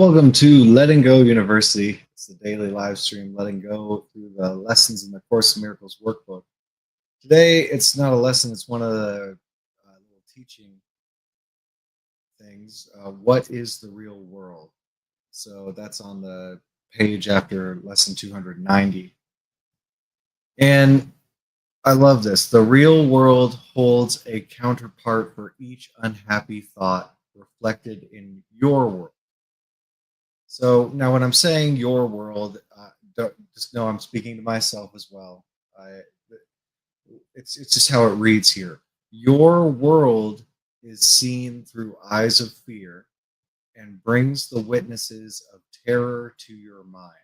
Welcome to Letting Go University. It's the daily live stream, letting go through the lessons in the Course in Miracles workbook. Today, it's not a lesson, it's one of the little teaching things. What is the real world? So that's on the page after lesson 290. And I love this. The real world holds a counterpart for each unhappy thought reflected in your world. So now when I'm saying your world, just know I'm speaking to myself as well. It's just how it reads here. Your world is seen through eyes of fear and brings the witnesses of terror to your mind.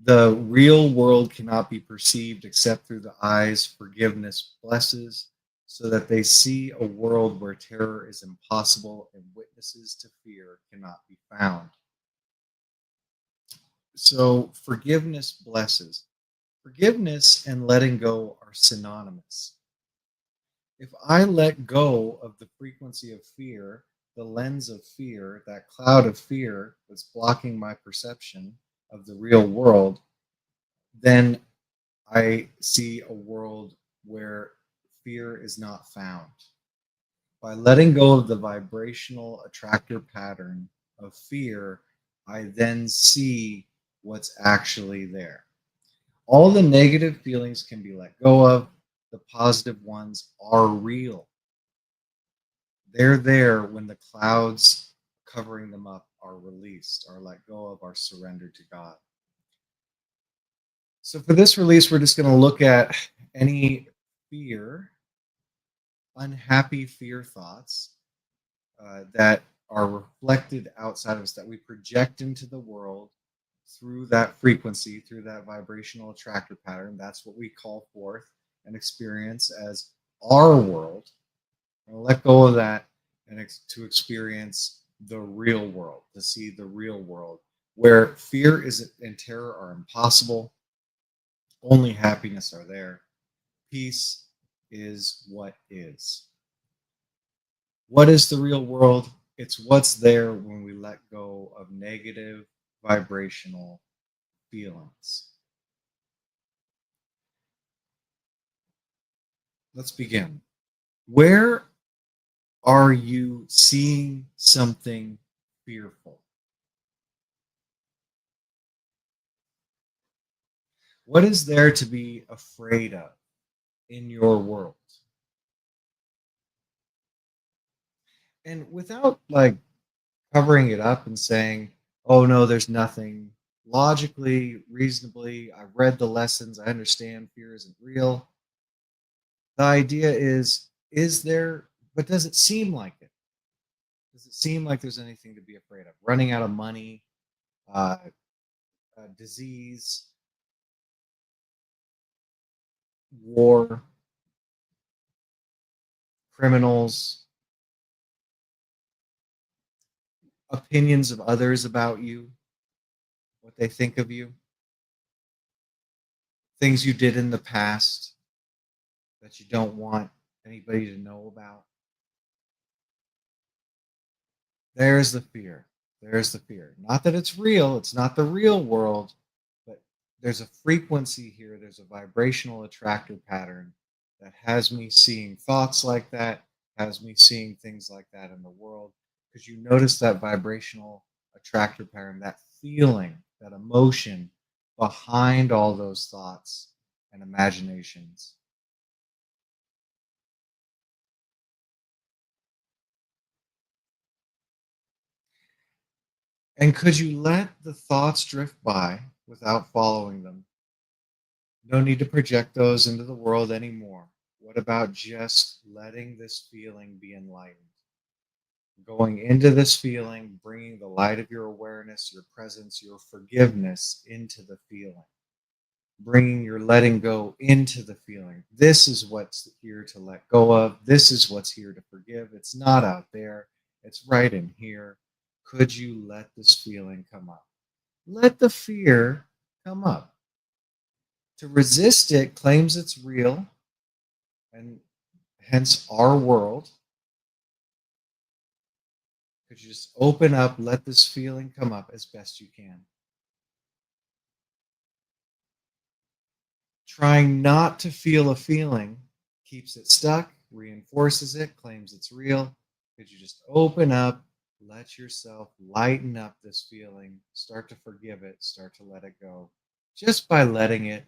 The real world cannot be perceived except through the eyes forgiveness blesses, so that they see a world where terror is impossible and witnesses to fear cannot be found. So forgiveness blesses. Forgiveness and letting go are synonymous. If I let go of the frequency of fear, the lens of fear, that cloud of fear that's blocking my perception of the real world, then I see a world where fear is not found. By letting go of the vibrational attractor pattern of fear, I then see what's actually there. All the negative feelings can be let go of. The positive ones are real. They're there when the clouds covering them up are released, are let go of, are surrendered to God. So for this release, we're just going to look at any fear, unhappy fear thoughts that are reflected outside of us, that we project into the world through that frequency, through that vibrational attractor pattern. That's what we call forth and experience as our world. And let go of that and to experience the real world, to see the real world, where fear and terror are impossible. Only happiness are there. Peace is what is. What is the real world? It's what's there when we let go of negative vibrational feelings. Let's begin. Where are you seeing something fearful? What is there to be afraid of in your world? And without covering it up and saying, oh no, there's nothing, logically, reasonably, I've read the lessons, I understand fear isn't real. The idea is there, but does it seem like it? Does it seem like there's anything to be afraid of? Running out of money, disease, war, criminals, opinions of others about you, what they think of you, things you did in the past that you don't want anybody to know about. There's the fear. There's the fear. Not that it's real. It's not the real world, but there's a frequency here. There's a vibrational attractor pattern that has me seeing thoughts like that, has me seeing things like that in the world. Because you notice that vibrational attractor pattern, that feeling, that emotion behind all those thoughts and imaginations. And could you let the thoughts drift by without following them? No need to project those into the world anymore. What about just letting this feeling be enlightened? Going into this feeling, bringing the light of your awareness, your presence, your forgiveness into the feeling. Bringing your letting go into the feeling. This is what's here to let go of. This is what's here to forgive. It's not out there. It's right in here. Could you let this feeling come up? Let the fear come up. To resist it claims it's real, and hence our world. Could you just open up, let this feeling come up as best you can? Trying not to feel a feeling keeps it stuck, reinforces it, claims it's real. Could you just open up, let yourself lighten up this feeling, start to forgive it, start to let it go, just by letting it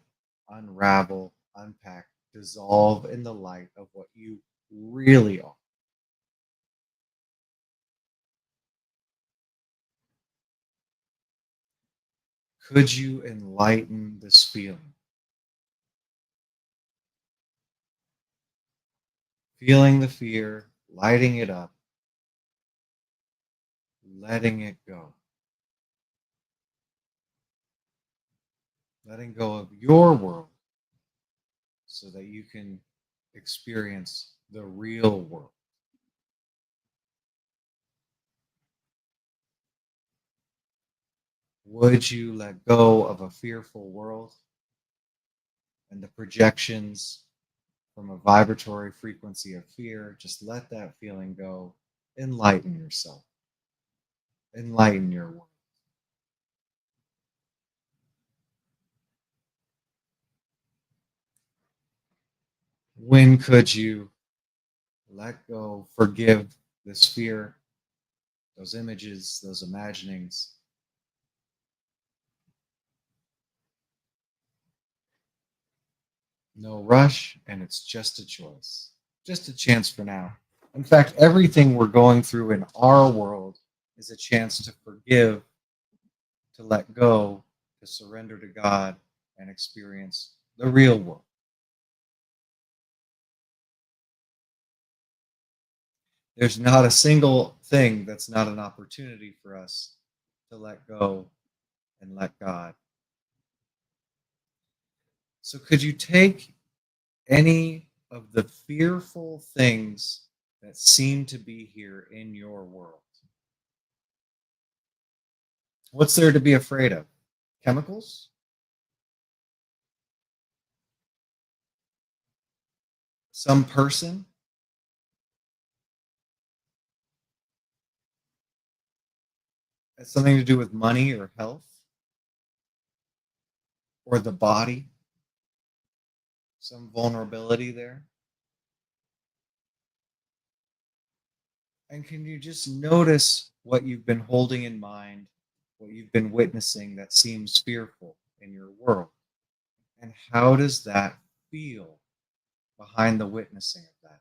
unravel, unpack, dissolve in the light of what you really are? Could you enlighten this feeling? Feeling the fear, lighting it up, letting it go. Letting go of your world so that you can experience the real world. Would you let go of a fearful world and the projections from a vibratory frequency of fear? Just let that feeling go. Enlighten yourself. Enlighten your world. When could you let go, forgive this fear, those images, those imaginings? No rush, and it's just a choice, just a chance for now. In fact, everything we're going through in our world is a chance to forgive, to let go, to surrender to God, and experience the real world. There's not a single thing that's not an opportunity for us to let go and let God. So, could you take any of the fearful things that seem to be here in your world? What's there to be afraid of? Chemicals? Some person? Has something to do with money or health or the body? Some vulnerability there? And can you just notice what you've been holding in mind, what you've been witnessing that seems fearful in your world? And how does that feel behind the witnessing of that?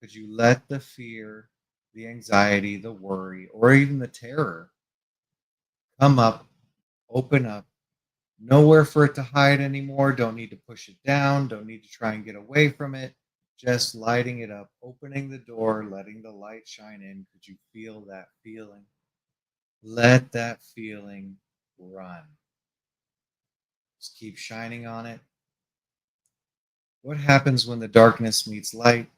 Could you let the fear, the anxiety, the worry, or even the terror come up, open up? Nowhere for it to hide anymore. Don't need to push it down. Don't need to try and get away from it. Just lighting it up, opening the door, letting the light shine in. Could you feel that feeling? Let that feeling run. Just keep shining on it. What happens when the darkness meets light?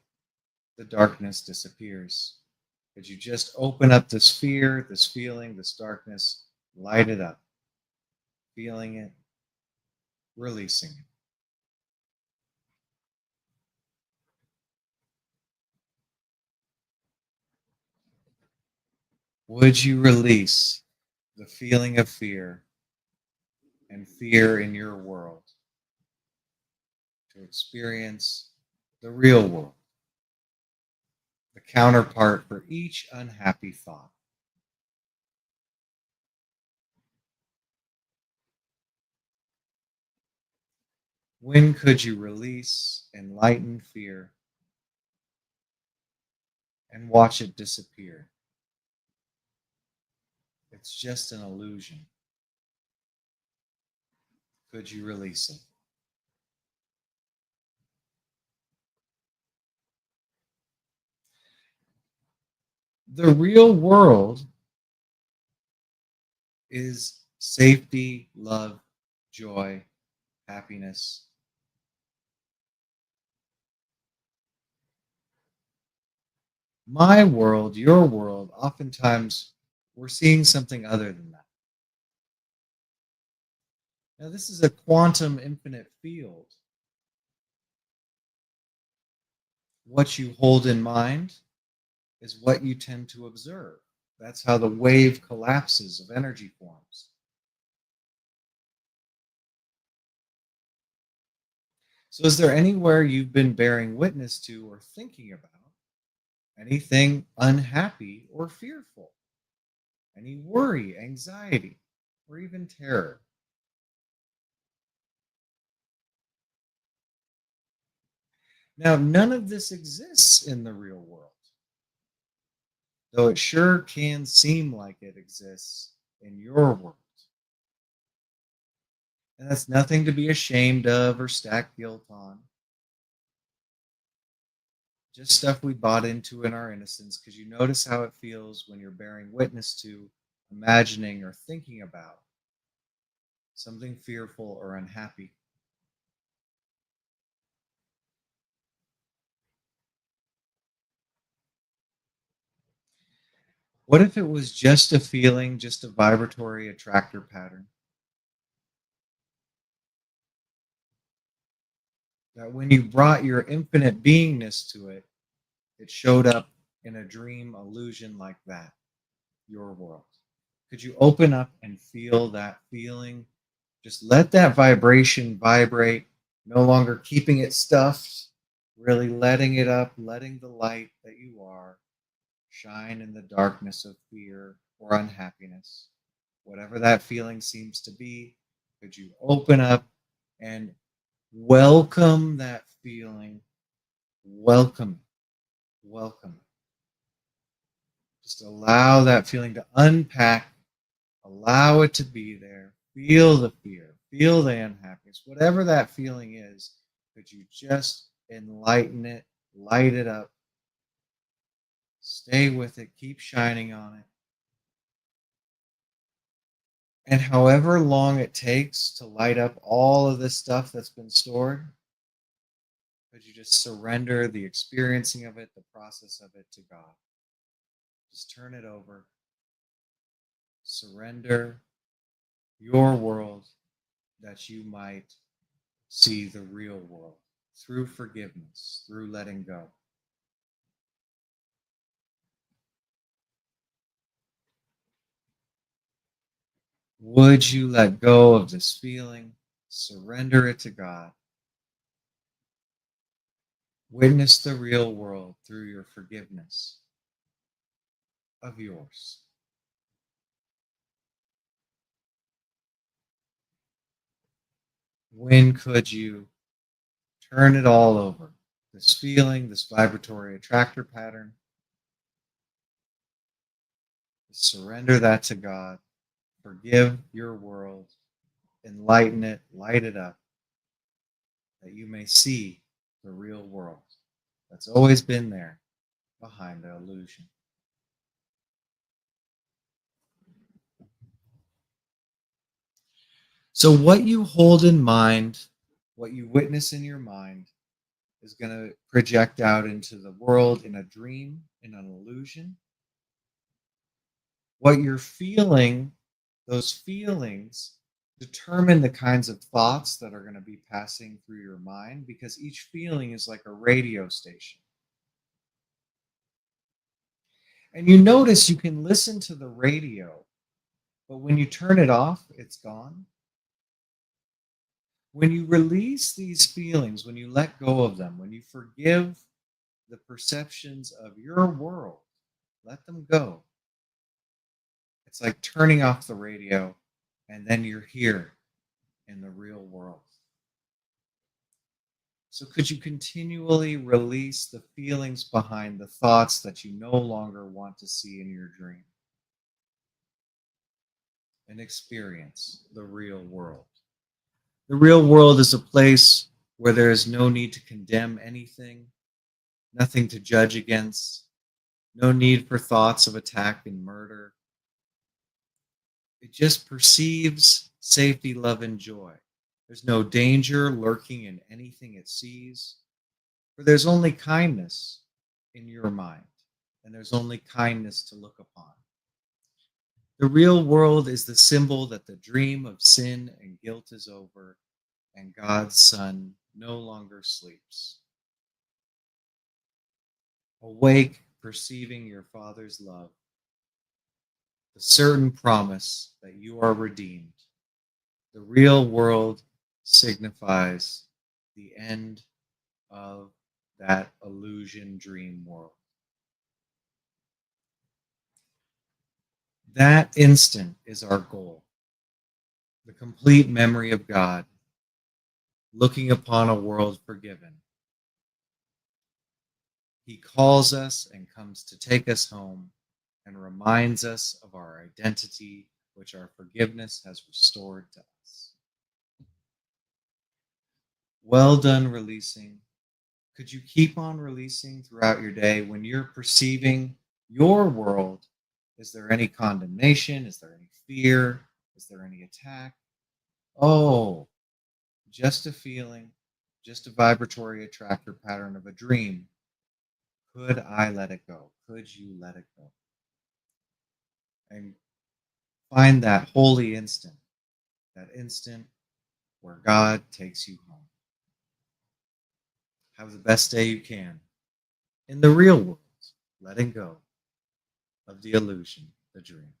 The darkness disappears. Could you just open up this fear, this feeling, this darkness, light it up, feeling it, releasing it? Would you release the feeling of fear and fear in your world to experience the real world, the counterpart for each unhappy thought? When could you release enlightened fear and watch it disappear? It's just an illusion. Could you release it? The real world is safety, love, joy, happiness. My world, your world, oftentimes we're seeing something other than that. Now, this is a quantum infinite field. What you hold in mind is what you tend to observe. That's how the wave collapses of energy forms. So, is there anywhere you've been bearing witness to or thinking about anything unhappy or fearful? Any worry, anxiety, or even terror? Now, none of this exists in the real world, though it sure can seem like it exists in your world. And that's nothing to be ashamed of or stack guilt on. Just stuff we bought into in our innocence, because you notice how it feels when you're bearing witness to, imagining, or thinking about something fearful or unhappy. What if it was just a feeling, just a vibratory attractor pattern? That when you brought your infinite beingness to it, it showed up in a dream illusion like that, your world. Could you open up and feel that feeling? Just let that vibration vibrate, no longer keeping it stuffed, really letting it up, letting the light that you are shine in the darkness of fear or unhappiness. Whatever that feeling seems to be, could you open up and welcome that feeling? Welcome it. Welcome it. Just allow that feeling to unpack. Allow it to be there. Feel the fear. Feel the unhappiness. Whatever that feeling is, could you just enlighten it, light it up, stay with it, keep shining on it. And however long it takes to light up all of this stuff that's been stored, could you just surrender the experiencing of it, the process of it to God? Just turn it over. Surrender your world that you might see the real world through forgiveness, through letting go. Would you let go of this feeling? Surrender it to God. Witness the real world through your forgiveness of yours. When could you turn it all over? This feeling, this vibratory attractor pattern, surrender that to God. Forgive your world. Enlighten it, light it up, that you may see the real world that's always been there behind the illusion. So, what you hold in mind, what you witness in your mind, is going to project out into the world in a dream, in an illusion. What you're feeling, those feelings, determine the kinds of thoughts that are going to be passing through your mind, because each feeling is like a radio station. And you notice you can listen to the radio, but when you turn it off, it's gone. When you release these feelings, when you let go of them, when you forgive the perceptions of your world, let them go. It's like turning off the radio, and then you're here in the real world. So, could you continually release the feelings behind the thoughts that you no longer want to see in your dream and experience the real world? The real world is a place where there is no need to condemn anything, nothing to judge against, no need for thoughts of attack and murder. It just perceives safety, love, and joy. There's no danger lurking in anything it sees, for there's only kindness in your mind, and there's only kindness to look upon. The real world is the symbol that the dream of sin and guilt is over, and God's Son no longer sleeps. Awake, perceiving your Father's love, the certain promise that you are redeemed. The real world signifies the end of that illusion dream world. That instant is our goal. The complete memory of God, looking upon a world forgiven. He calls us and comes to take us home and reminds us of our identity, which our forgiveness has restored to us. Well done, releasing. Could you keep on releasing throughout your day when you're perceiving your world? Is there any condemnation? Is there any fear? Is there any attack? Oh, just a feeling, just a vibratory attractor pattern of a dream. Could I let it go? Could you let it go? And find that holy instant, that instant where God takes you home. Have the best day you can in the real world, letting go of the illusion, the dream.